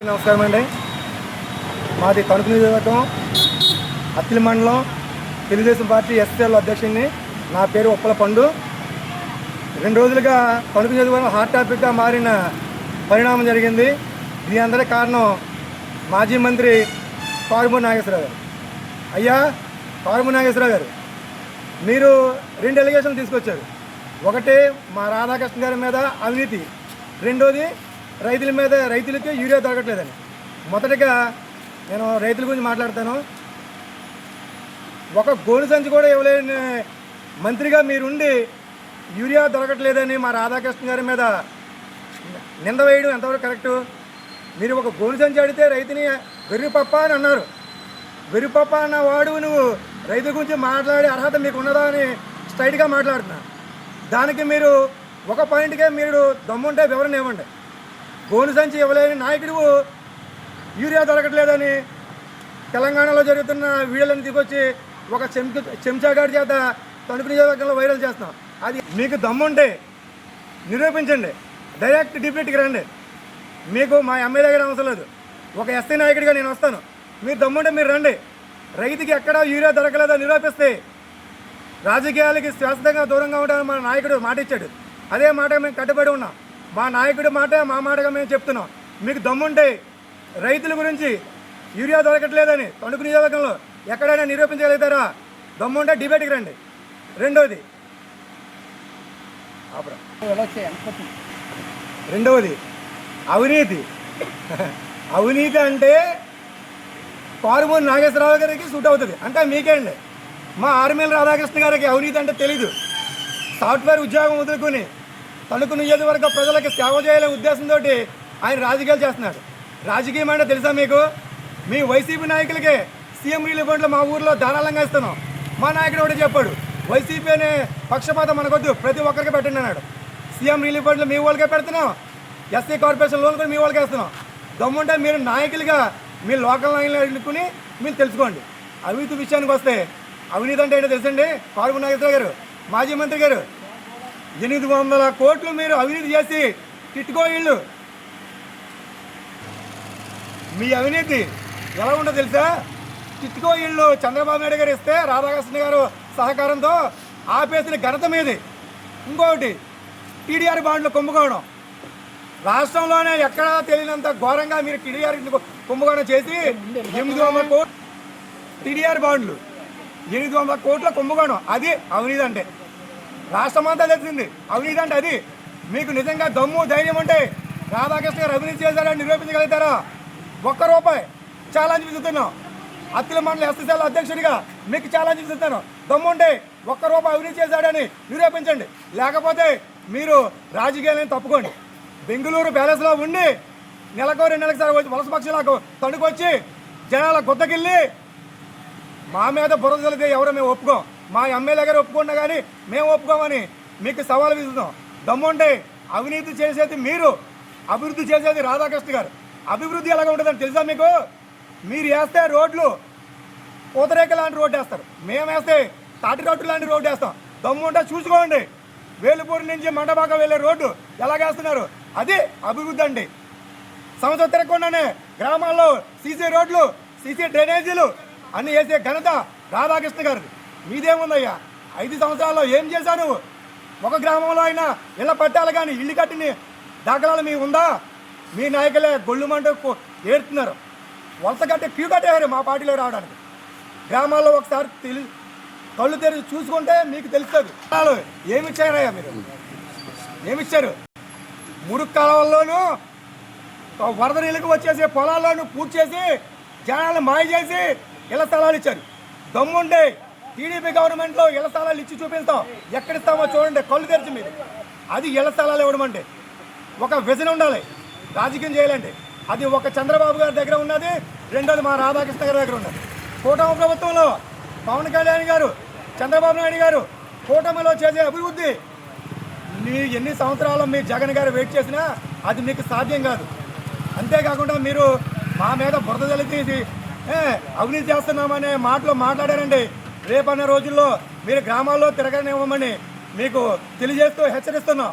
నమస్కారం అండి. మాది తణుకు నియోజకవర్గం అత్తిలి మండలం తెలుగుదేశం పార్టీ ఎస్ఎల్ అధ్యక్షుడిని. నా పేరు ఉప్పల పండు. 2 రోజులుగా తణుకు నియోజకవర్గం హాట్ టాపిక్గా మారిన పరిణామం జరిగింది. దీని అందరి కారణం మాజీ మంత్రి కారుమూరి నాగేశ్వరరావు గారు. అయ్యా కారుమూరి నాగేశ్వరరావు గారు, మీరు 2 ఎలిగేషన్లు తీసుకొచ్చారు. ఒకటి మా రాధాకృష్ణ గారి మీద అవినీతి, రెండోది రైతులకి యూరియా దొరకట్లేదని. మొదటగా నేను రైతుల గురించి మాట్లాడతాను. ఒక గోను సంచి కూడా ఇవ్వలేని మంత్రిగా మీరుండి యూరియా దొరకట్లేదని మా రాధాకృష్ణ గారి మీద నింద వేయడం ఎంతవరకు కరెక్టు? మీరు ఒక గోను సంచి అడిగితే రైతుని వెర్రిపప్ప అని అన్నారు. వెర్రిపప్ప అన్న వాడు నువ్వు రైతు గురించి మాట్లాడే అర్హత మీకు ఉన్నదా అని స్ట్రైట్గా మాట్లాడుతున్నా. దానికి మీరు ఒక పాయింట్కే మీరు దమ్ముంటే వివరణ ఇవ్వండి. గోను సంచి ఇవ్వలేని నాయకుడు యూరియా దొరకట్లేదని తెలంగాణలో జరుగుతున్న వీడియోలను తీసుకొచ్చి ఒక చెంచాగాడి చేత తణుకు నియోజకవర్గంలో వైరల్ చేస్తాం. అది మీకు దమ్ముంటే నిరూపించండి. డైరెక్ట్ డిబేట్కి రండి. మీకు మా ఎమ్మెల్యే గారు అవసరం లేదు. ఒక ఎస్సీ నాయకుడిగా నేను వస్తాను. మీరు దమ్ముంటే మీరు రండి. రైతుకి ఎక్కడా యూరియా దొరకలేదో నిరూపిస్తే రాజకీయాలకి శాశ్వతంగా దూరంగా ఉంటామని మా నాయకుడు మాట ఇచ్చాడు. అదే మాట మేము కట్టుబడి ఉన్నాం. మా నాయకుడి మాట మా మాటగా మేము చెప్తున్నాం. మీకు దమ్ముంటే రైతుల గురించి యూరియా దొరకట్లేదని తణుకు నియోజకవర్గంలో ఎక్కడైనా నిరూపించగలుగుతారా? దమ్ముంటే డిబేట్కి రండి. రెండవది అవినీతి. అవినీతి అంటే కారుమూరి నాగేశ్వరరావు గారికి సూట్ అవుతుంది. అంటే మీకేండి, మా ఆర్మీల రాధాకృష్ణ గారికి అవినీతి అంటే తెలీదు. సాఫ్ట్వేర్ ఉద్యోగం వదులుకొని తణుకు నియోజకవర్గ ప్రజలకు సేవ చేయాలనే ఉద్దేశంతో ఆయన రాజకీయాలు చేస్తున్నాడు. రాజకీయం అంటే తెలుసా మీకు? మీ వైసీపీ నాయకులకే సీఎం రిలీఫ్ ఫండ్లు మా ఊర్లో ధారాళంగా ఇస్తున్నాం. మా నాయకుడు ఒకటి చెప్పాడు, వైసీపీ అనే పక్షపాతం మనకొద్దు, ప్రతి ఒక్కరికి పెట్టండి అన్నాడు. సీఎం రిలీఫ్ ఫండ్లు మీ వాళ్ళకే పెడుతున్నాం, ఎస్సీ కార్పొరేషన్ లోన్ కూడా మీ వాళ్ళకే ఇస్తున్నాం. దమ్ముంటే మీరు నాయకులుగా మీ లోకల్ నాయకులు ఎన్నుకుని మీరు తెలుసుకోండి. అవినీతి విషయానికి వస్తే అవినీతి అంటే ఏంటో తెలుసండి? కారుమూరి నాగేశ్వరరావు గారు, మాజీ మంత్రి గారు, 800 కోట్లు మీరు అవినీతి చేసి తిట్టుకో ఇళ్ళు. మీ అవినీతి ఎలా ఉందో తెలుసా? తిట్టుకో ఇళ్ళు చంద్రబాబు నాయుడు గారు ఇస్తే రాధాకృష్ణ గారు సహకారంతో ఆపేసిన ఘనత మీది. ఇంకొకటి టీడీఆర్ బాండ్లు కుంభకోణం. రాష్ట్రంలోనే ఎక్కడా తెలియనంత ఘోరంగా మీరు టీడీఆర్ కుంభకోణం చేసి 800 కోట్లు టీడీఆర్ బాండ్లు, 800 కోట్ల కుంభకోణం. అది అవినీతి అంటే. రాష్ట్రం అంతా తెలిసింది అవినీతి అంటే అది. మీకు నిజంగా దమ్ము ధైర్యం ఉంటే రాధాకృష్ణ గారు అవినీతి చేశారని నిరూపించగలుగుతారా? ₹1 ఛాలెంజ్ విసుతున్నాం. అత్తిలి మండల ఎస్ఎస్ఎల్ అధ్యక్షుడిగా మీకు ఛాలెంజ్ విసుతాను. దమ్ము ఉంటే ₹1 అవినీతి చేశాడని నిరూపించండి. లేకపోతే మీరు రాజకీయాలను తప్పుకోండి. బెంగళూరు ప్యాలెస్లో ఉండి నెలకు 2 నెలలకు వచ్చి వలస పక్షులకు తణుకొచ్చి జనాల గుద్దకిల్లి మా మీద బురద కలిగితే ఎవరో మేము ఒప్పుకోం. మా ఎమ్మెల్యే గారు ఒప్పుకున్నా కానీ మేము ఒప్పుకోమని మీకు సవాలు విసుతాం. దమ్ముంటే అవినీతి చేసేది మీరు, అభివృద్ధి చేసేది రాధాకృష్ణ గారు. అభివృద్ధి ఎలాగ ఉంటుందని తెలుసా మీకు? మీరు వేస్తే రోడ్లు పూతరేక లాంటి రోడ్డు వేస్తారు, మేము వేస్తే తాటి రోడ్డు లాంటి రోడ్డు వేస్తాం. దమ్ముంటే చూసుకోండి. వేలుపూరి నుంచి మండపాక వెళ్ళే రోడ్డు ఎలాగేస్తున్నారు, అది అభివృద్ధి అండి. సంవత్సరం తిరగకుండానే గ్రామాల్లో సీసీ రోడ్లు, సీసీ డ్రైనేజీలు అన్నీ వేసే ఘనత రాధాకృష్ణ గారు. మీదేముందయ్యా? 5 సంవత్సరాల్లో ఏం చేశాను? ఒక గ్రామంలో అయినా ఇళ్ళ పట్టాలు కానీ ఇల్లు కట్టిన దాఖలాలు మీ ఉందా? మీ నాయకులే గొళ్ళు మంటూ ఏడుతున్నారు. వలస కట్టి క్యూ కట్టేవారు మా పార్టీలో రావడానికి. గ్రామాల్లో ఒకసారి కళ్ళు తెరిచి చూసుకుంటే మీకు తెలుస్తుంది. ఏమిచ్చారయ్యా మీరు? ఏమిచ్చారు? మురుగు కాలువల్లోనూ వరద నీళ్ళకు వచ్చేసి పొలాల్లోనూ పూర్తి చేసి జనాలను మాయ చేసి ఇళ్ల స్థలాలు ఇచ్చారు. దమ్ముండే టీడీపీ గవర్నమెంట్లో ఇళ్ల స్థలాలు ఇచ్చి చూపిస్తాం. ఎక్కడిస్తామో చూడండి, కళ్ళు తెరిచి మీరు. అది ఇళ్ల స్థలాలు ఇవ్వడం అంటే ఒక విజన్ ఉండాలి. రాజకీయం చేయాలండి. అది ఒక చంద్రబాబు గారి దగ్గర ఉన్నది, రెండోది మా రాధాకృష్ణ గారి దగ్గర ఉన్నది. కూటమి ప్రభుత్వంలో పవన్ కళ్యాణ్ గారు, చంద్రబాబు నాయుడు గారు కూటమిలో చేసే అభివృద్ధి మీ ఎన్ని సంవత్సరాలు మీ జగన్ గారు వెయిట్ చేసినా అది మీకు సాధ్యం కాదు. అంతేకాకుండా మీరు మా మీద బురద జల్లి అవినీతి చేస్తున్నామనే మాటలు మాట్లాడారండి. రేపన్న రోజుల్లో మీరు గ్రామాల్లో తిరగనివ్వమని మీకు తెలియజేస్తూ హెచ్చరిస్తున్నాం.